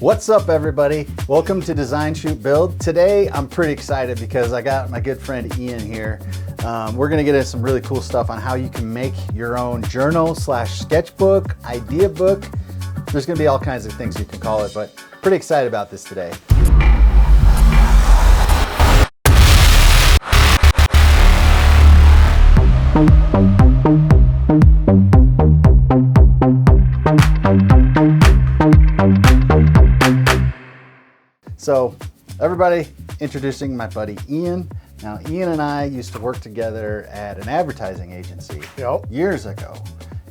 What's up, everybody? Welcome to Design, Shoot, Build. Today, I'm pretty excited because I got my good friend Ian here. We're gonna get into some really cool stuff on how you can make your own journal / sketchbook, idea book. There's gonna be all kinds of things you can call it, but pretty excited about this today. So everybody, introducing my buddy Ian. Now Ian and I used to work together at an advertising agency years ago.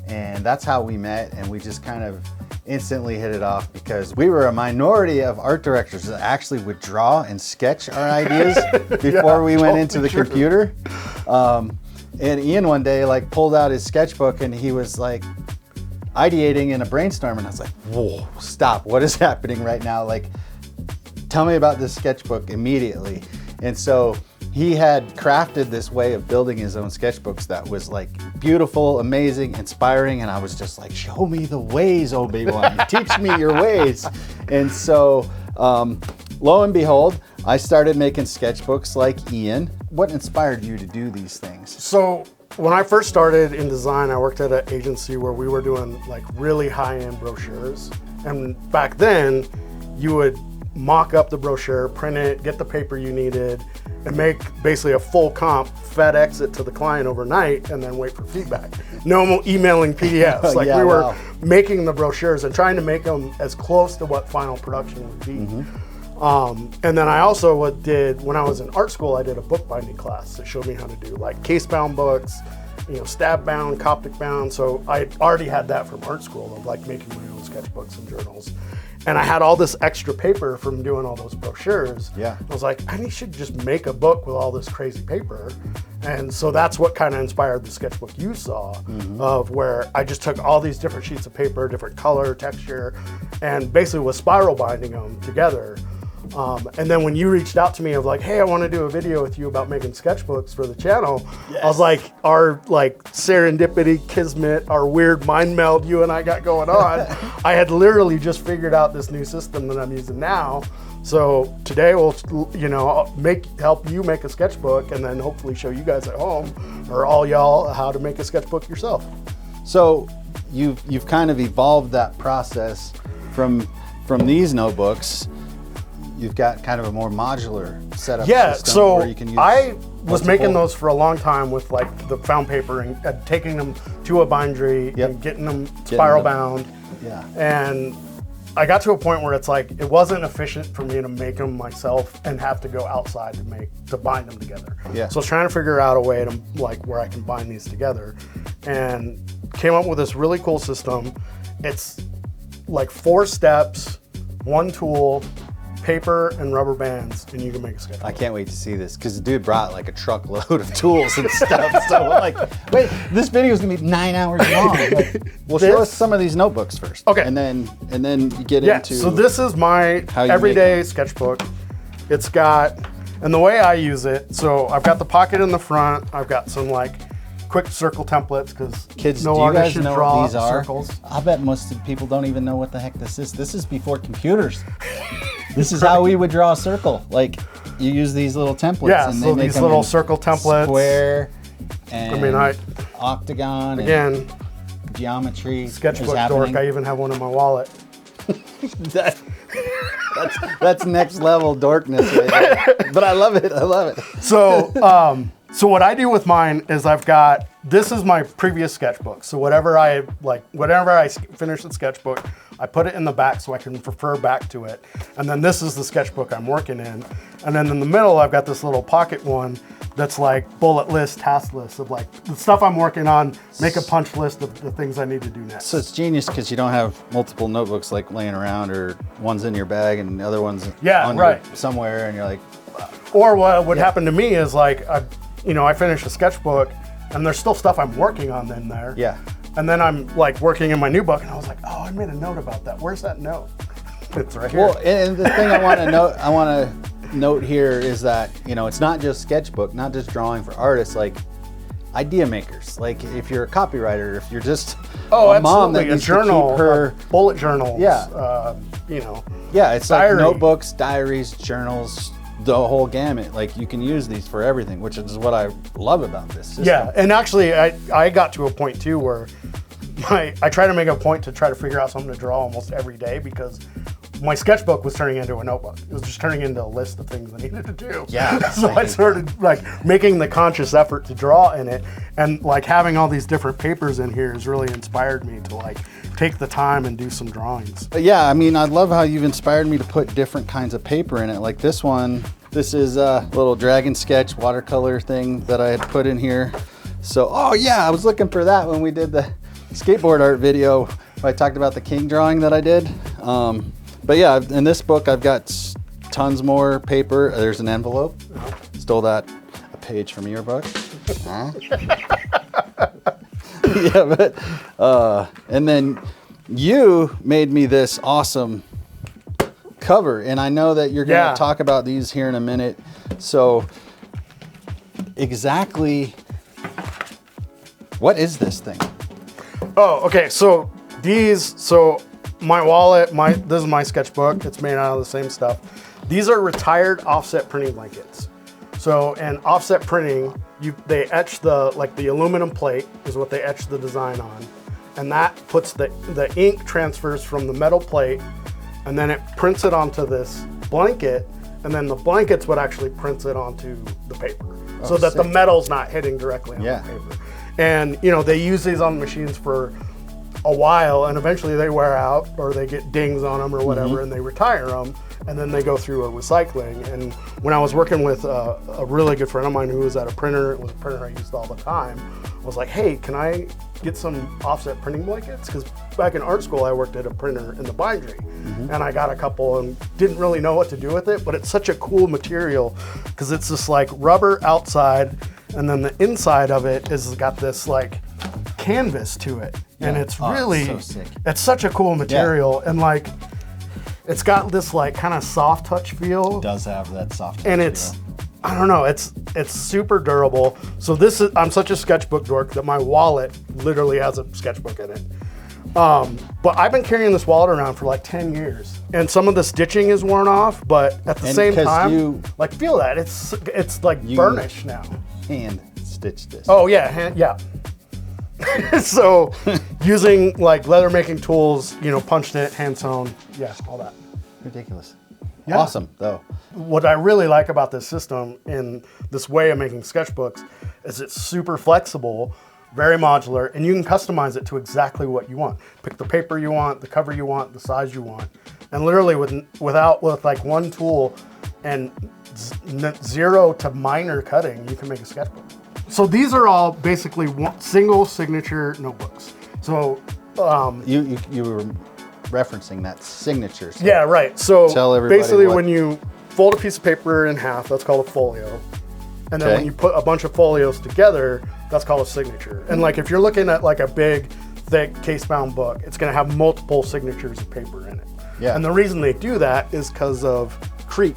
And that's how we met, and we just kind of instantly hit it off because we were a minority of art directors that actually would draw and sketch our ideas before we went into the computer. And Ian one day pulled out his sketchbook and he was ideating in a brainstorm, and I was like, whoa, stop, what is happening right now? Tell me about this sketchbook immediately. And so he had crafted this way of building his own sketchbooks that was beautiful, amazing, inspiring. And I was just like, show me the ways, Obi-Wan, teach me your ways. And so lo and behold, I started making sketchbooks like Ian. What inspired you to do these things? So when I first started in design, I worked at an agency where we were doing really high-end brochures. And back then you would mock up the brochure, print it, get the paper you needed, and make basically a full comp, FedEx it to the client overnight, and then wait for feedback. No emailing PDFs. We were making the brochures and trying to make them as close to what final production would be. Mm-hmm. And then I also did, when I was in art school, I did a bookbinding class that showed me how to do case-bound books, stab-bound, Coptic bound. So I already had that from art school of making my own sketchbooks and journals. And I had all this extra paper from doing all those brochures. Yeah. I was like, I should just make a book with all this crazy paper. And so that's what kind of inspired the sketchbook you saw, of where I just took all these different sheets of paper, different color, texture, and basically was spiral binding them together. And then when you reached out to me of hey, I want to do a video with you about making sketchbooks for the channel, yes. I was like, our serendipity, kismet, our weird mind meld you and I got going on. I had literally just figured out this new system that I'm using now. So today we'll, help you make a sketchbook and then hopefully show you guys at home or all y'all how to make a sketchbook yourself. So you've kind of evolved that process from these notebooks. You've got kind of a more modular setup system so where you can use I was making those for a long time with the found paper and taking them to a bindery and getting them spiral bound. Yeah. And I got to a point where it's it wasn't efficient for me to make them myself and have to go outside to bind them together. Yeah. So I was trying to figure out a way to where I can bind these together, and came up with this really cool system. It's 4 steps, 1 tool, paper and rubber bands, and you can make a sketchbook. I can't wait to see this because the dude brought a truckload of tools and stuff. So wait, this video is gonna be 9 hours long. Show us some of these notebooks first. Okay. And then you get into. So this is my everyday sketchbook. It's got, and the way I use it, so I've got the pocket in the front. I've got some quick circle templates because kids, do you guys know what these are? Circles. I bet most people don't even know what the heck this is. This is before computers. This is how we would draw a circle. You use these little templates. Yeah, and so these little circle templates. Square and octagon again, and geometry. Sketchbook dork. I even have one in my wallet. That's next level dorkness right there. But I love it. I love it. So what I do with mine is this is my previous sketchbook. So whenever I finish the sketchbook, I put it in the back so I can refer back to it. And then this is the sketchbook I'm working in. And then in the middle, I've got this little pocket one that's bullet list, task list of the stuff I'm working on, make a punch list of the things I need to do next. So it's genius because you don't have multiple notebooks laying around, or one's in your bag and the other one's somewhere, and you're or what would happen to me is I finish a sketchbook and there's still stuff I'm working on in there. Yeah. And then I'm working in my new book and I was oh, I made a note about that. Where's that note? It's right here. Well, and the thing I want to note here is that, it's not just sketchbook, not just drawing for artists, idea makers. If you're a copywriter, if you're just a mom that needs to keep her bullet journals. Yeah. Yeah, it's diary. like notebooks, diaries, journals, the whole gamut. Like you can use these for everything, which is what I love about this system. Yeah, and actually I got to a point too where I try to make a point to try to figure out something to draw almost every day, because my sketchbook was turning into a notebook. It was just turning into a list of things I needed to do. Yeah. So I started like making the conscious effort to draw in it, and like having all these different papers in here has really inspired me to like take the time and do some drawings. But yeah, I mean, I love how you've inspired me to put different kinds of paper in it. Like this one, this is a little dragon sketch watercolor thing that I had put in here. So, oh yeah, I was looking for that when we did the skateboard art video. I talked about the king drawing that I did. But yeah, in this book, I've got tons more paper. There's an envelope. Stole a page from your book. Yeah, but, and then you made me this awesome cover, and I know that you're going to talk about these here in a minute. So exactly what is this thing? Oh, okay. So my wallet, this is my sketchbook. It's made out of the same stuff. These are retired offset printing blankets. So in offset printing, they etch the aluminum plate is what they etch the design on. And that puts the ink transfers from the metal plate, and then it prints it onto this blanket, and then the blanket's what actually prints it onto the paper. So that the metal's not hitting directly on the paper. And they use these on machines for a while, and eventually they wear out or they get dings on them or whatever, and they retire them, and then they go through a recycling. And when I was working with a really good friend of mine who was at a printer, it was a printer I used all the time, I was like, hey, can I get some offset printing blankets? Because back in art school I worked at a printer in the bindery, and I got a couple and didn't really know what to do with it, but it's such a cool material because it's just like rubber outside, and then the inside of it is got this like canvas to it. And it's really, so sick. It's such a cool material, and like, it's got this like kind of soft touch feel. It does have that soft touch and it's, I don't know, it's super durable. So I'm such a sketchbook dork that my wallet literally has a sketchbook in it. But I've been carrying this wallet around for like 10 years, and some of the stitching is worn off, but at the same time, like feel that it's like burnished now. Hand stitched this. Oh yeah, yeah. So using like leather making tools, punched it, hand sewn, all that. Ridiculous. Yeah. Awesome though. What I really like about this system and this way of making sketchbooks is it's super flexible, very modular, and you can customize it to exactly what you want. Pick the paper you want, the cover you want, the size you want. And literally with like one tool and zero to minor cutting, you can make a sketchbook. So these are all basically single signature notebooks. So you were referencing that signature. So yeah, right. So tell everybody basically when you fold a piece of paper in half, that's called a folio. And then when you put a bunch of folios together, that's called a signature. And like if you're looking at like a big, thick case-bound book, it's gonna have multiple signatures of paper in it. Yeah. And the reason they do that is because of creep.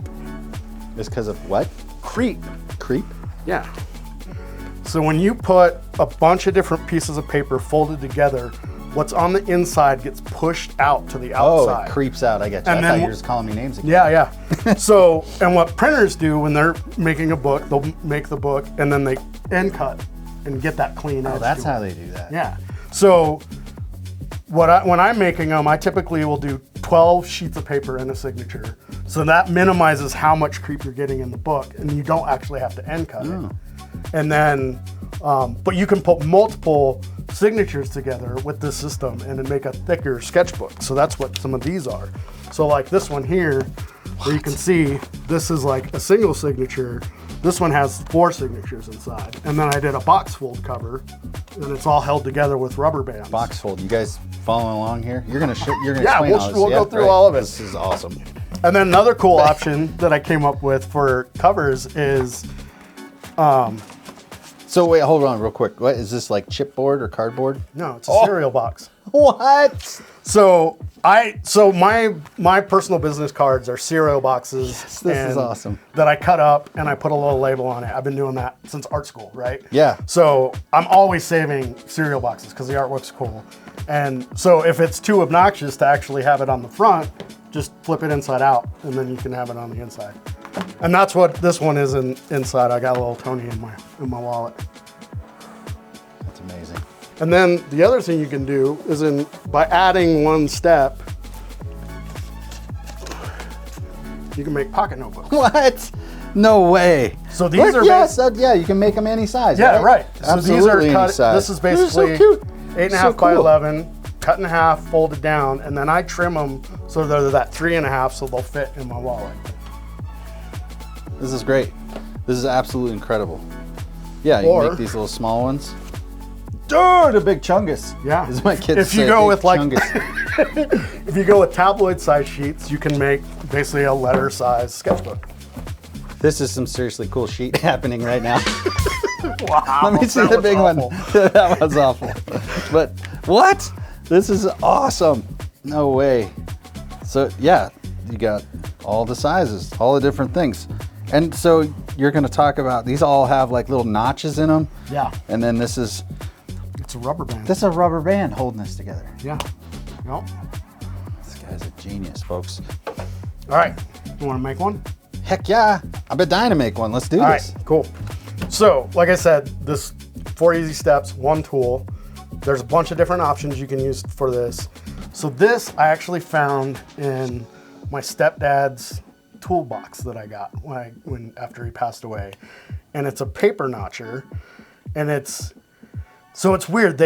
It's because of what? Creep. Creep? Yeah. So when you put a bunch of different pieces of paper folded together, what's on the inside gets pushed out to the outside. Oh, it creeps out. I get you. And I thought you were just calling me names again. Yeah. So, and what printers do when they're making a book, they'll make the book and then they end cut and get that clean edge. Oh, that's how they do that. Yeah. So when I'm making them, I typically will do 12 sheets of paper in a signature. So that minimizes how much creep you're getting in the book, and you don't actually have to end cut it. And then, but you can put multiple signatures together with this system and then make a thicker sketchbook. So that's what some of these are. So like this one here, where you can see this is like a single signature. This one has 4 signatures inside. And then I did a box fold cover, and it's all held together with rubber bands. Box fold. You guys following along here? You're gonna explain all this. We'll go through all of it. This is awesome. And then another cool option that I came up with for covers is so wait, hold on real quick. What is this, like chipboard or cardboard? No, it's a cereal box. What? So my personal business cards are cereal boxes. Yes, this is awesome. That I cut up and I put a little label on it. I've been doing that since art school, right? Yeah. So I'm always saving cereal boxes because the artwork's cool. And so if it's too obnoxious to actually have it on the front, just flip it inside out, and then you can have it on the inside. And that's what this one is inside. I got a little Tony in my wallet. That's amazing. And then the other thing you can do is by adding one step, you can make pocket notebooks. What? No way. So these are yeah, you can make them any size. Yeah, right. So these are cut. Size. This is basically so 8.5 by 11, cut in half, folded down, and then I trim them so they're that 3.5, so they'll fit in my wallet. This is great. This is absolutely incredible. Yeah, you can make these little small ones. Dude, a big chungus. Yeah. As my kids if say, you go with chungus. if you go with tabloid size sheets, you can make basically a letter size sketchbook. This is some seriously cool sheet happening right now. Wow. Let me see the big awful. one. That was awful. But what? This is awesome. No way. So yeah, you got all the sizes, all the different things. And so you're going to talk about, these all have like little notches in them. Yeah. And then it's a rubber band. This is a rubber band holding this together. Yeah. Nope. This guy's a genius, folks. All right. You want to make one? Heck yeah. I've been dying to make one. Let's do this. All right, cool. So, like I said, this 4 easy steps, one tool. There's a bunch of different options you can use for this. So this I actually found in my stepdad's toolbox that I got after he passed away. And it's a paper notcher. And it's weird.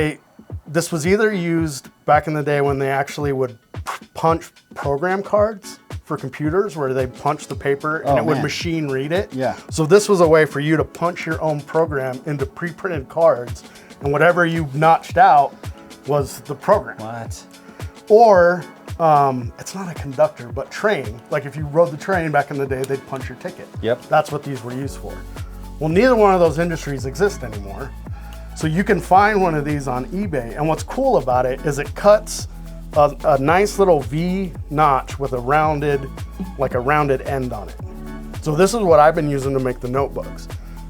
This was either used back in the day when they actually would punch program cards for computers, where they punch the paper and would machine read it. Yeah. So this was a way for you to punch your own program into pre-printed cards, and whatever you notched out was the program. What? Or it's not a conductor, but train. Like if you rode the train back in the day, they'd punch your ticket. Yep. That's what these were used for. Well, neither one of those industries exist anymore. So you can find one of these on eBay. And what's cool about it is it cuts a nice little V notch with a rounded end on it. So this is what I've been using to make the notebooks.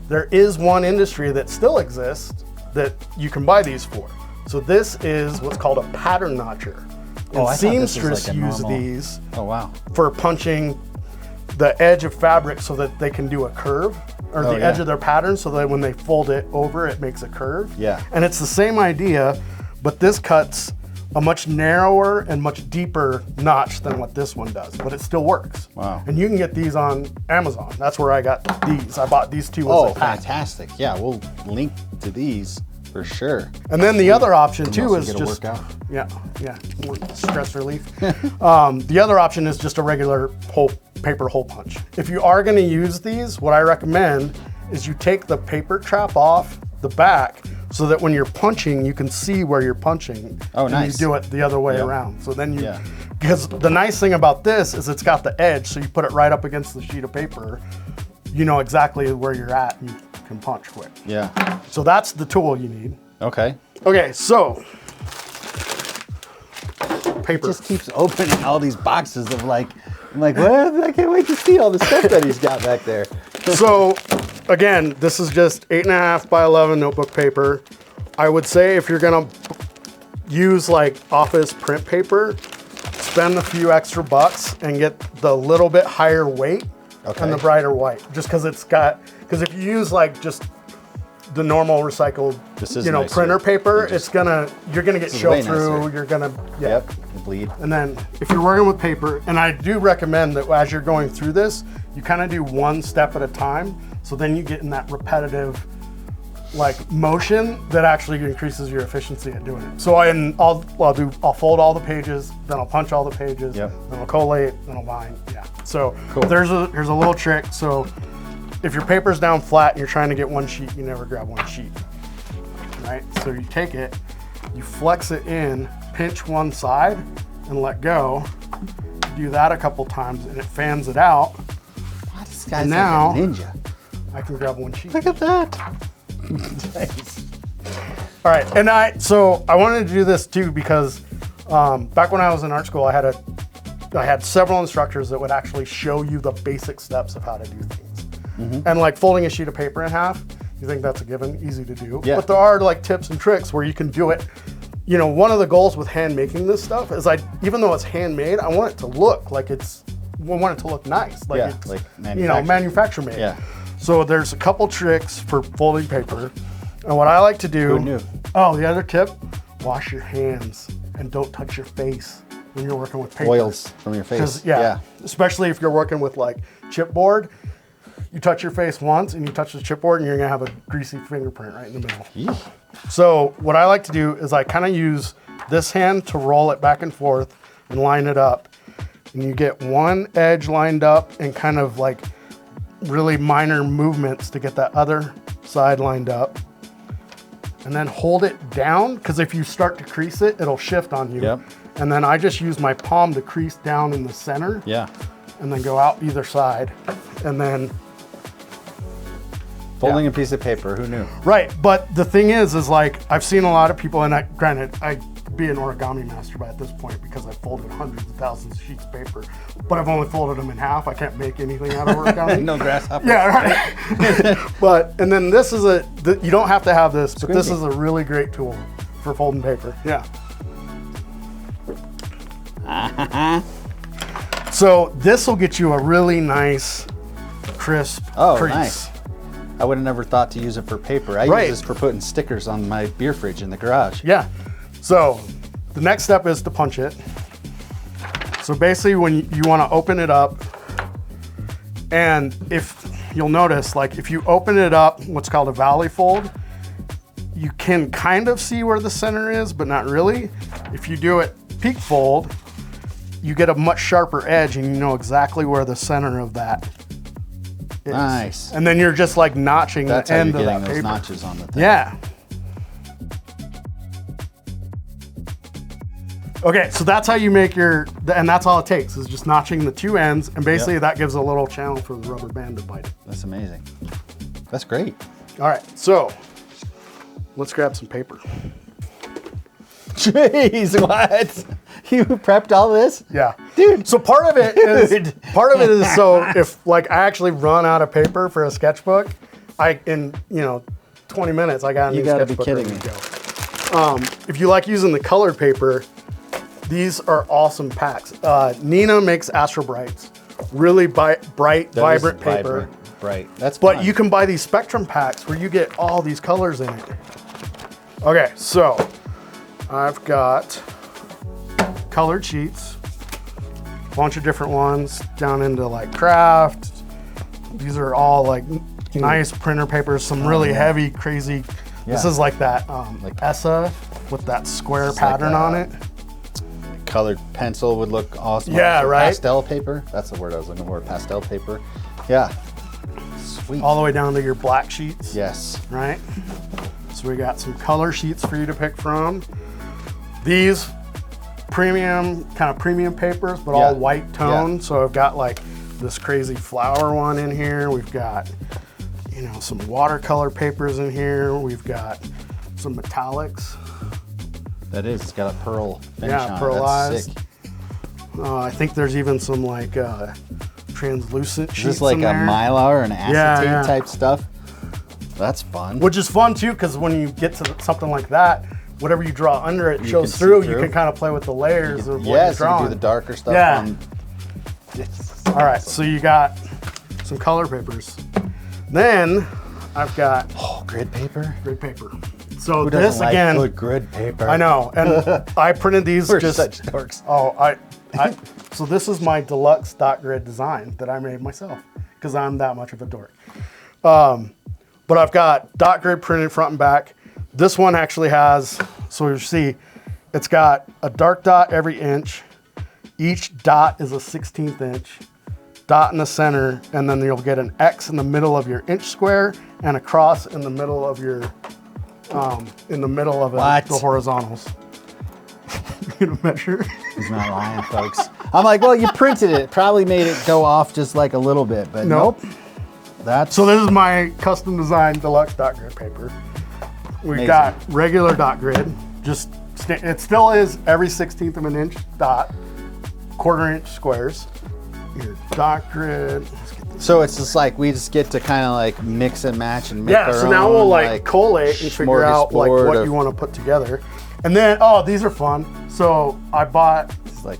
There is one industry that still exists that you can buy these for. So this is what's called a pattern notcher. And seamstress use these for punching the edge of fabric so that they can do a curve, or the edge of their pattern, so that when they fold it over, it makes a curve. Yeah. And it's the same idea, but this cuts a much narrower and much deeper notch than what this one does, but it still works. Wow. And you can get these on Amazon. That's where I got these. I bought these two as a pack. Fantastic. Yeah, we'll link to these for sure. And then the other option too is just, yeah, stress relief. The other option is just a regular paper hole punch. If you are gonna use these, what I recommend is you take the paper trap off the back so that when you're punching, you can see where you're punching. Oh, nice. And you do it the other way around. So then because the nice thing about this is it's got the edge, so you put it right up against the sheet of paper, you know exactly where you're at, and you can punch quick. Yeah. So that's the tool you need. Okay. Okay, so paper. It just keeps opening all these boxes of I'm like, what? I can't wait to see all the stuff that he's got back there. So again, this is just 8.5 by 11 notebook paper. I would say if you're gonna use like office print paper, spend a few extra bucks and get the little bit higher weight and the brighter white. Just because because if you use like just the normal recycled, printer paper, you're gonna get show through. Nicer. You're gonna bleed. And then if you're working with paper, and I do recommend that as you're going through this, you kind of do one step at a time. So then you get in that repetitive motion that actually increases your efficiency at doing it. So I'll fold all the pages, then I'll punch all the pages, then I'll collate, then I'll bind. Yeah. So here's a little trick. So if your paper's down flat and you're trying to get one sheet, you never grab one sheet. Right? So you take it, you flex it in, pinch one side, and let go. Do that a couple times, and it fans it out. Wow, this guy's like a ninja. I can grab one sheet. Look at that. Nice. All right, and I wanted to do this too because back when I was in art school, I had several instructors that would actually show you the basic steps of how to do things. Mm-hmm. And folding a sheet of paper in half, you think that's a given, easy to do. Yeah. But there are tips and tricks where you can do it you know, one of the goals with hand making this stuff is even though it's handmade, I want it to look like I want it to look nice. Like it's, like you know, manufacturer made. Yeah. So there's a couple tricks for folding paper. And what I like to do. Who knew? Oh, the other tip, wash your hands and don't touch your face when you're working with paper. Oils from your face. Yeah. Especially if you're working with like chipboard. You touch your face once and you touch the chipboard and you're gonna have a greasy fingerprint right in the middle. Eesh. So what I like to do is I kind of use this hand to roll it back and forth and line it up. And you get one edge lined up and kind of like really minor movements to get that other side lined up. And then hold it down, because if you start to crease it, it'll shift on you. Yep. And then I just use my palm to crease down in the center. Yeah. And then go out either side. And then Folding a piece of paper, who knew? Right, but the thing is like, I've seen a lot of people, and granted, I'd be an origami master by at this point because I've folded hundreds of thousands of sheets of paper, but I've only folded them in half. I can't make anything out of origami. No grasshoppers. Yeah, right. And then this is you don't have to have this, but this is a really great tool for folding paper. Yeah. So this will get you a really nice, crisp crease. Nice. I would have never thought to use it for paper. I use this for putting stickers on my beer fridge in the garage. Yeah. So the next step is to punch it. So basically when you want to open it up, and if you'll notice, like if you open it up, what's called a valley fold, you can kind of see where the center is, but not really. If you do it peak fold, you get a much sharper edge and you know exactly where the center of that is. Nice. And then you're just like notching the end of that paper. That's how you're getting those notches on the thing. Yeah. Okay, so that's how you make and that's all it takes is just notching the two ends, and basically that gives a little channel for the rubber band to bite it. That's amazing. That's great. All right, so let's grab some paper. Jeez, what? You prepped all this? Yeah. Dude. So part of it is so if like I actually run out of paper for a sketchbook, in 20 minutes I got a new sketchbook. You gotta be kidding me. If you like using the colored paper, these are awesome packs. Nina makes Astro Brights, really bright, vibrant paper. Bright. That's But fun. you can buy these Spectrum packs where you get all these colors in it. Okay, so I've got colored sheets, a bunch of different ones down into like craft. These are all like nice printer papers, some really heavy, crazy. Yeah. This is like that like ESSA with that square pattern on it. Colored pencil would look awesome. Yeah, right. Pastel paper. That's the word I was looking for. Pastel paper. Yeah. Sweet. All the way down to your black sheets. Yes. Right. So we got some color sheets for you to pick from. These premium papers, but all white tone. Yeah. So I've got like this crazy flower one in here. We've got, some watercolor papers in here. We've got some metallics. That is, it's got a pearl finish on it. Yeah, pearlized. Sick. I think there's even some like translucent sheets in there. Is this like a mylar or an acetate type stuff? That's fun. Which is fun too, because when you get to something like that, whatever you draw under it shows through. You can kind of play with the layers of what you're drawing. You can do the darker stuff. Yeah. All right, so you got some color papers. Then I've got grid paper. Grid paper. So who this like again, good grid paper. I know, and I printed these. We're such dorks. So this is my deluxe dot grid design that I made myself because I'm that much of a dork. But I've got dot grid printed front and back. This one actually has, so you see, it's got a dark dot every inch. Each dot is a 16th inch. Dot in the center, and then you'll get an X in the middle of your inch square and a cross in the middle of your, the horizontals. You gonna measure? He's not lying, folks. I'm like, well, you printed it. Probably made it go off just like a little bit, but nope. So this is my custom designed deluxe dot grid paper. We've got regular dot grid. It still is every 16th of an inch dot, 1/4 inch squares. Your dot grid. So it's just like we just get to kind of like mix and match and make our own. Yeah, so now we'll like collate and figure out like what you want to put together. And then, oh, these are fun. So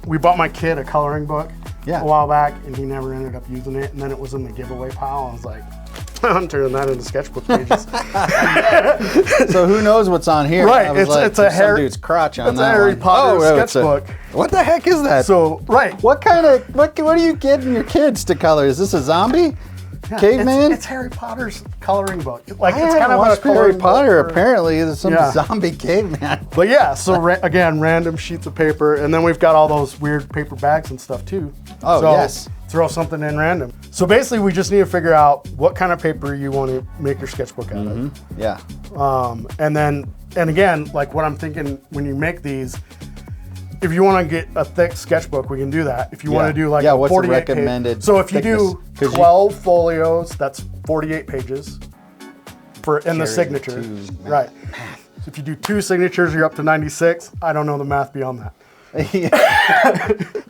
we bought my kid a coloring book a while back, and he never ended up using it. And then it was in the giveaway pile. I was like, I'm turning that into sketchbook pages. So who knows what's on here? Right, it's a some dude's crotch on that Harry one. Potter sketchbook. What the heck is that? So what are you getting your kids to color? Is this a zombie? Yeah, Caveman? It's Harry Potter's coloring book. Like it's kind of a Harry Potter. Apparently, there's some zombie caveman. But yeah, so again, random sheets of paper, and then we've got all those weird paper bags and stuff too. Oh so yes. Throw something in random. So basically, we just need to figure out what kind of paper you want to make your sketchbook out of. Yeah. And again, like what I'm thinking when you make these. If you want to get a thick sketchbook, we can do that. If you want to do like a 48 recommended so if thickness? You do 12 folios, that's 48 pages in the signatures. Right. So if you do 2 signatures, you're up to 96. I don't know the math beyond that.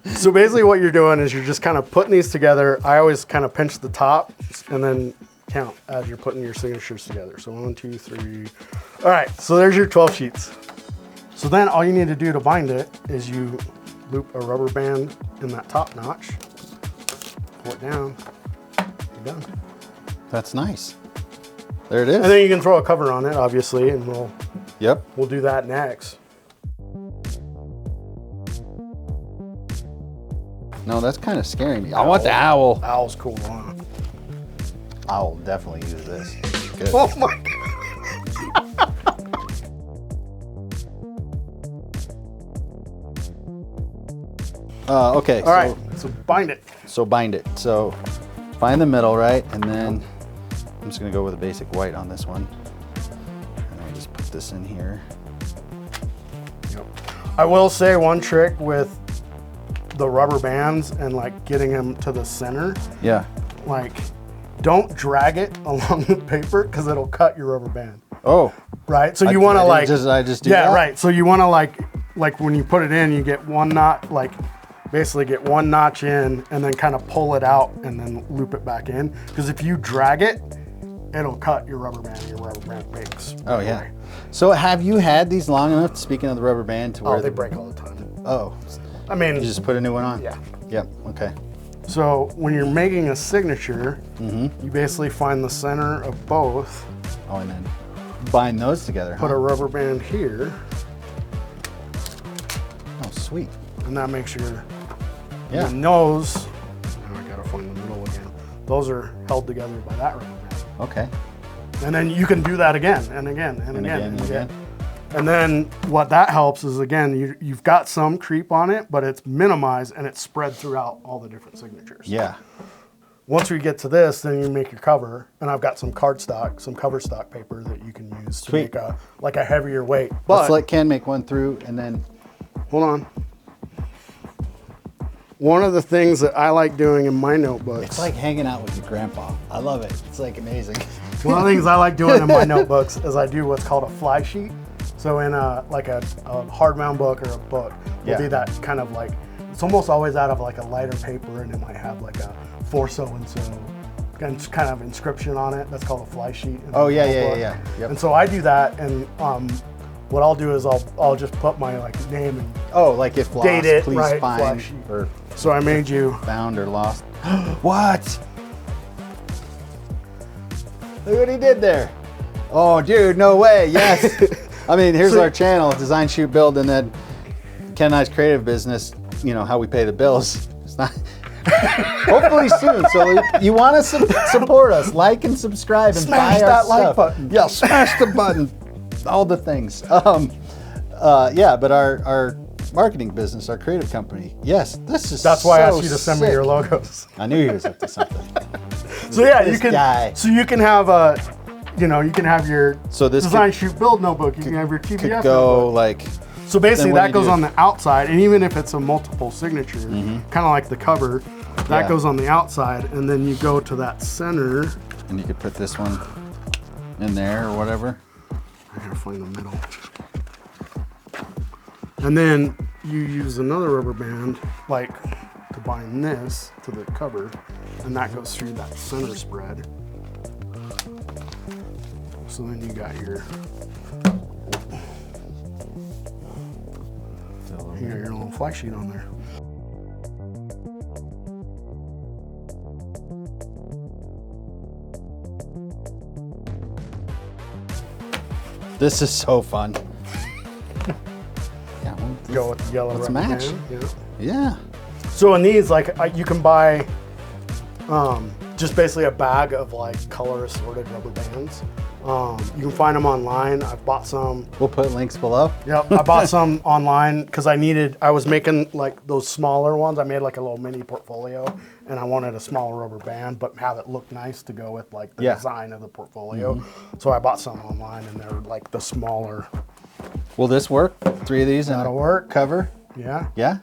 So basically what you're doing is you're just kind of putting these together. I always kind of pinch the top and then count as you're putting your signatures together. So 1, 2, 3. All right, so there's your 12 sheets. So then all you need to do to bind it is you loop a rubber band in that top notch, pull it down, you're done. That's nice. There it is. And then you can throw a cover on it, obviously, and we'll do that next. No, that's kind of scaring me. I want the owl. Owl's cool, huh? I'll definitely use this. Good. Oh my God. Okay. All right, so bind it. So bind it. So find the middle, right? And then I'm just gonna go with a basic white on this one. And I'll just put this in here. Yep. I will say one trick with the rubber bands and like getting them to the center. Yeah. Like, don't drag it along the paper because it'll cut your rubber band. Oh. Right. So you want to like. I just do yeah. that? Right. So you want to like when you put it in, you get one knot, like basically get one notch in and then kind of pull it out and then loop it back in. Because if you drag it, it'll cut your rubber band. Your rubber band breaks. Oh yeah. So have you had these long enough? Speaking of the rubber band, to where they break all the time. Oh. I mean, you just put a new one on? Yeah. Yep. Okay. So when you're making a signature, you basically find the center of both. Oh, and then bind those together. Put a rubber band here. Oh, sweet. And that makes your nose. Now I gotta find the middle again. Those are held together by that rubber band. Okay. And then you can do that again and again and again and again. And then what that helps is, again, you've got some creep on it, but it's minimized and it's spread throughout all the different signatures. Yeah. Once we get to this, then you make your cover, and I've got some cardstock, some cover stock paper that you can use to make a heavier weight. But let's let Ken make one through, and then hold on. One of the things that I like doing in my notebooks. It's like hanging out with your grandpa. I love it. It's like amazing. One of the things I like doing in my notebooks is I do what's called a fly sheet. So in a hardbound book or a book, it'll be that kind of like, it's almost always out of like a lighter paper, and it might have like a for so-and-so kind of inscription on it. That's called a fly sheet. Oh yeah. Yep. And so I do that, and what I'll do is I'll just put my like name and like if lost, date it, please right, find, or so I made you found or lost. What? Look what he did there. Oh dude, no way. Yes. I mean, here's our channel, Design, Shoot, Build, and then Ken and I's creative business, you know, how we pay the bills. It's not, hopefully soon. So you want to support us, like and subscribe and smash buy our that stuff. like button. Yeah, smash the button, all the things. But our marketing business, our creative company, yes, this is That's why I asked you to sick. send me your logos. I knew he was up to something. So yeah, This guy. So you can have you can have your this Design, Shoot, Build notebook. You can have your TBF could go notebook. like. So basically what that do goes you do? on the outside, and even if it's a multiple signature, kind of like the cover, that goes on the outside, and then you go to that center. And you could put this one in there or whatever. I gotta find the middle. And then you use another rubber band, like to bind this to the cover, and that goes through that center spread. So then you got your, You got your little fly sheet on there. This is so fun. Yeah, Go with the yellow let's rubber match. band. Yeah. So in these, like you can buy just basically a bag of like color assorted rubber bands. You can find them online. I've bought some. We'll put links below. Yep, I bought some online because I was making like those smaller ones. I made like a little mini portfolio and I wanted a smaller rubber band, but have it look nice to go with like the design of the portfolio. So I bought some online and they're like the smaller. Will this work? 3 of these and That'll work. cover? Yeah. Yeah?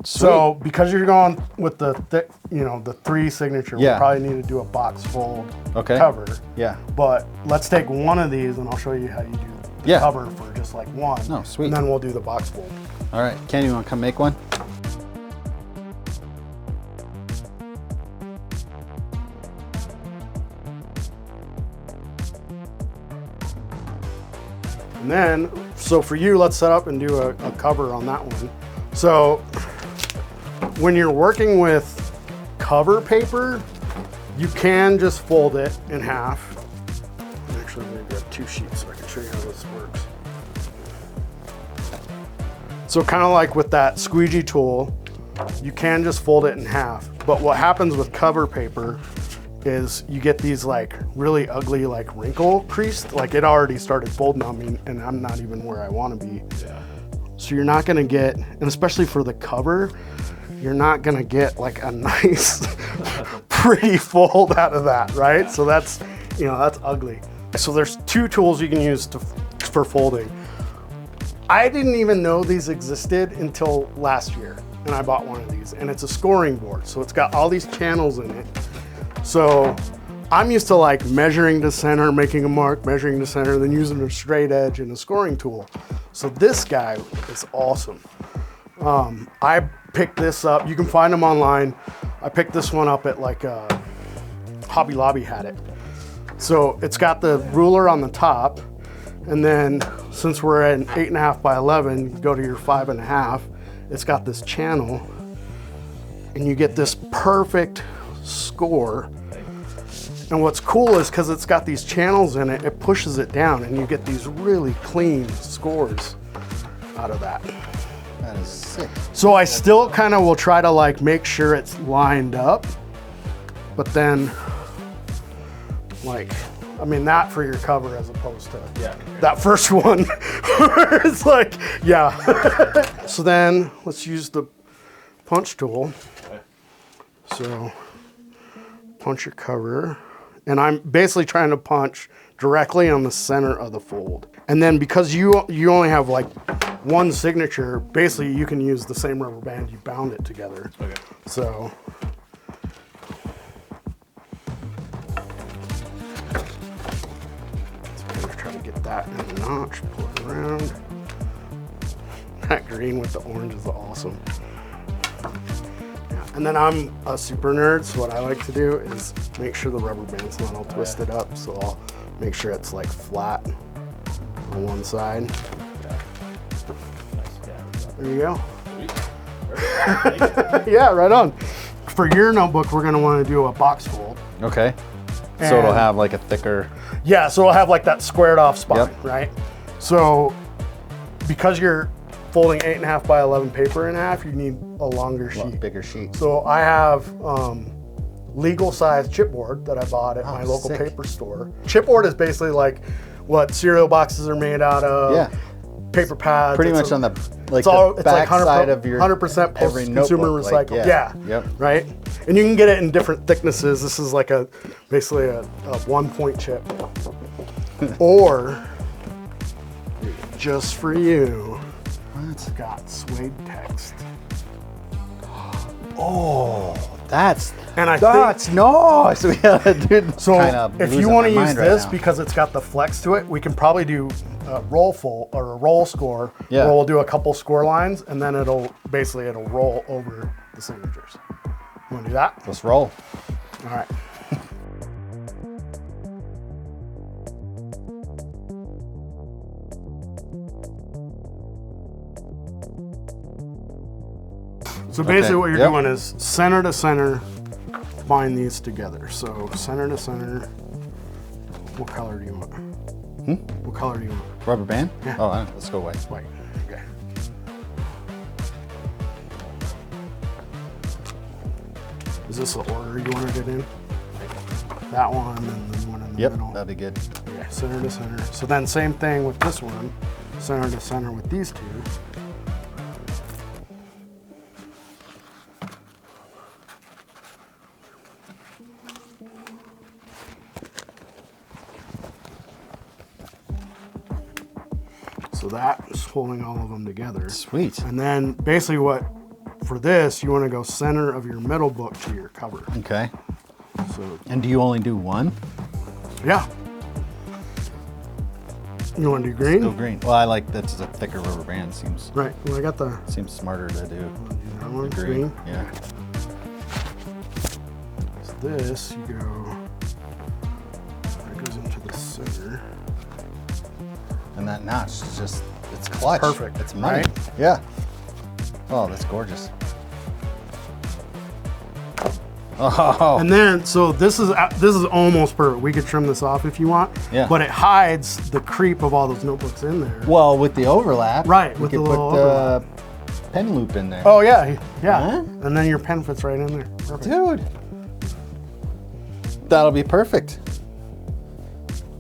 Sweet. So because you're going with the thick, the 3 signature, we Yeah. probably need to do a box fold Okay. cover. Yeah. But let's take one of these and I'll show you how you do the Yeah. cover for just like one. Oh, sweet. And then we'll do the box fold. All right. Ken, you want to come make one? And then, so for you, let's set up and do a cover on that one. So when you're working with cover paper, you can just fold it in half. Actually, I'm gonna grab 2 sheets so I can show you how this works. So kind of like with that squeegee tool, you can just fold it in half. But what happens with cover paper is you get these like really ugly like wrinkle creased, like it already started folding on me and I'm not even where I want to be. Yeah. So you're not gonna get, and especially for the cover, you're not gonna get like a nice pretty fold out of that, right? So that's, that's ugly. So there's 2 tools you can use for folding. I didn't even know these existed until last year and I bought one of these and it's a scoring board. So it's got all these channels in it. So I'm used to like measuring the center, making a mark, measuring the center, then using a straight edge and a scoring tool. So this guy is awesome. I picked this up. You can find them online. I picked this one up at like Hobby Lobby had it. So it's got the ruler on the top. And then since we're at 8.5 by 11, go to your 5.5. It's got this channel and you get this perfect score. And what's cool is because it's got these channels in it, it pushes it down and you get these really clean scores out of that. That is sick. So I still kind of will try to like make sure it's lined up, but then like, I mean that for your cover as opposed to that first one where it's like, yeah. So then let's use the punch tool. So punch your cover. And I'm basically trying to punch directly on the center of the fold. And then because you only have like one signature, basically you can use the same rubber band, you bound it together. Okay. So. Let's try to get that in a notch, pull it around. That green with the orange is awesome. And then I'm a super nerd, so what I like to do is make sure the rubber band's not all twisted up, so I'll make sure it's like flat on one side. There you go. Yeah, right on. For your notebook, we're gonna wanna do a box fold. Okay. So it'll have like a thicker. Yeah, so it'll have like that squared off spot, Yep. right? So because you're folding 8.5 by 11 paper in half, you need a longer sheet. Bigger sheet. So I have legal size chipboard that I bought at my local sick. paper store. Chipboard is basically like what cereal boxes are made out of. Yeah. Paper pads. Pretty much on the it's like back side of your 100% every post-consumer notebook, recycled. like, yeah. Yep. Right. And you can get it in different thicknesses. This is like basically a 1-point chip. Or just for you, it's got suede text. Oh, that's think, nice. We gotta do. So if you want to use this because it's got the flex to it, we can probably do a roll full or a roll score. Yeah. Where we'll do a couple score lines and then it'll roll over the signatures. You want to do that? Let's roll. All right. So basically what you're doing is center to center, bind these together. So center to center. What color do you want? What color do you want? Rubber band? Yeah. Oh, let's go white. White. Okay. Is this the order you wanted it in? Like that one and then one in the middle? Yep, that'd be good. Okay, center to center. So then same thing with this one, center to center with these two. So that's holding all of them together. Sweet. And then basically for this, you want to go center of your middle book to your cover. Okay. So, and do you only do one? Yeah. You want to do green? Still green. Well, I like that's a thicker rubber band. Seems right. Well, I got the. Seems smarter to do. That one, green. Yeah. So this you go. That goes into the center. And that notch is just—it's clutch. Perfect. It's money. Right? Yeah. Oh, that's gorgeous. Oh. And then, so this is almost perfect. We could trim this off if you want. Yeah. But it hides the creep of all those notebooks in there. Well, with the overlap. Right. We With could the put little overlap. pen loop in there. Oh yeah, yeah. Huh? And then your pen fits right in there. Perfect. Dude. That'll be perfect.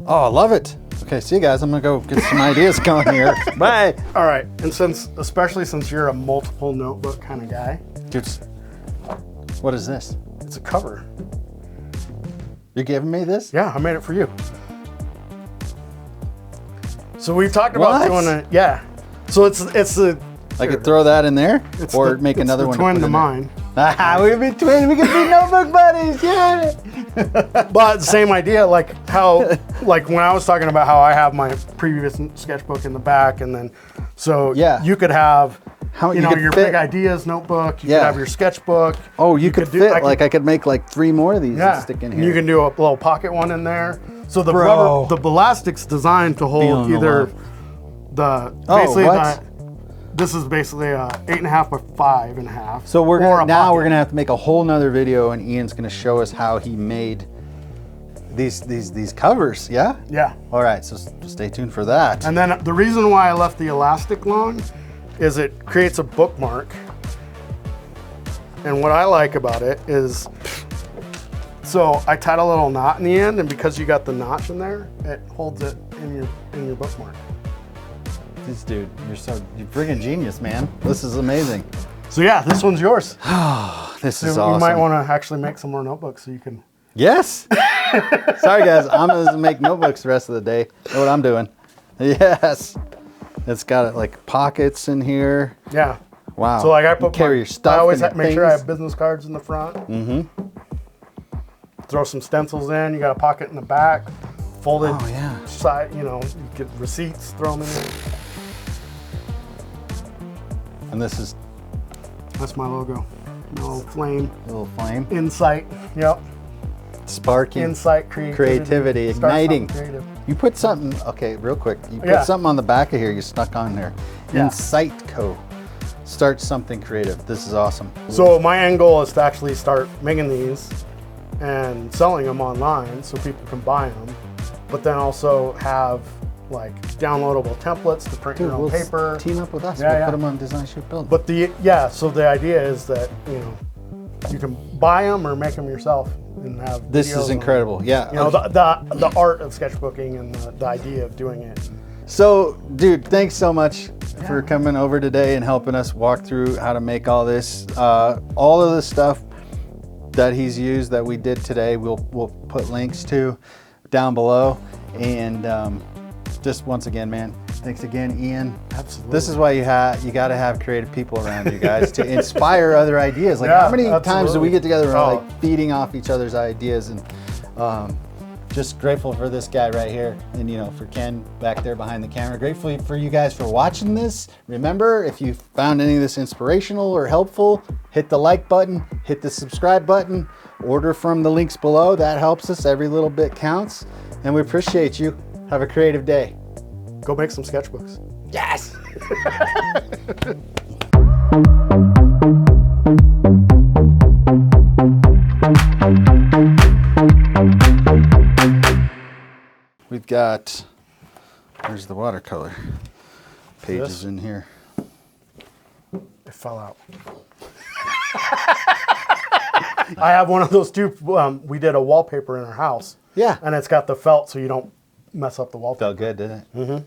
Oh, I love it. Okay, see you guys. I'm gonna go get some ideas going here. Bye. All right, and especially since you're a multiple notebook kind of guy, Dude, what is this? it's a cover. You're giving me this? Yeah, I made it for you. So we've talked about doing it. Yeah. So it's the. I could throw that in there, or it's make another the one. twin to to put in mine. There. We could be twins. We could be notebook buddies. Yeah. But same idea, like how, like when I was talking about how I have my previous sketchbook in the back, and then, so Yeah. you could have, How you know, could your fit- big ideas notebook. You Yeah. could have your sketchbook. Oh, you could do- fit I could- like I could make like 3 more of these Yeah. and stick in And here. you can do a little pocket one in there. So the Bro. rubber, the ballastic's designed to hold Feeling either alive. the Oh, basically what? this is basically a 8.5 by 5.5. So we're or gonna, a now pocket. we're gonna have to make a whole nother video, and Ian's gonna show us how he made these covers. Yeah. Yeah. All right. So stay tuned for that. And then the reason why I left the elastic long is it creates a bookmark. And what I like about it is, so I tied a little knot in the end, and because you got the notch in there, it holds it in your bookmark. This dude, you're friggin' genius, man. This is amazing. So yeah, this one's yours. This So is you awesome. might want to actually make some more notebooks so you can. Yes. Sorry guys, I'm gonna make notebooks the rest of the day. Know what I'm doing? Yes. It's got like pockets in here. Yeah. Wow. So like I You put carry your stuff. I always and your make sure I things. have business cards in the front. Mm-hmm. Throw some stencils in. You got a pocket in the back. Folded Oh, yeah. side. You know, you get receipts. Throw them in there. And this is That's my logo. My little flame. a little flame. Insight. Yep. Sparking. Insight. Creativity, Start something igniting. creative. You put something, okay, real quick. You put Yeah. something on the back of here you snuck on there. Yeah. Insight Co. Start something creative. This is awesome. So my end goal is to actually start making these and selling them online so people can buy them, but then also have like downloadable templates to print your own we'll paper. team up with us. Yeah, we'll yeah. put them on Design Shoot Build. But so the idea is that, you know, you can buy them or make them yourself and have This videos is on- incredible. Yeah. You know, the art of sketchbooking and the idea of doing it. So, dude, thanks so much for coming over today and helping us walk through how to make all this. All of the stuff that he's used that we did today, we'll put links to down below. And just once again, man, thanks again, Ian. Absolutely. This is why you got to have creative people around you guys to inspire other ideas. Like, Yeah, how many times do absolutely. we get together and we're Oh. like feeding off each other's ideas? And just grateful for this guy right here, and you know, for Ken back there behind the camera. Grateful for you guys for watching this. Remember, if you found any of this inspirational or helpful, hit the like button, hit the subscribe button, order from the links below. That helps us. Every little bit counts, and we appreciate you. Have a creative day. Go make some sketchbooks. Yes. We've got, where's the watercolor? Pages This? in here. It fell out. I have one of those too. We did a wallpaper in our house. Yeah. And it's got the felt so you don't mess up the wallpaper. Felt good, didn't it? Mm-hmm.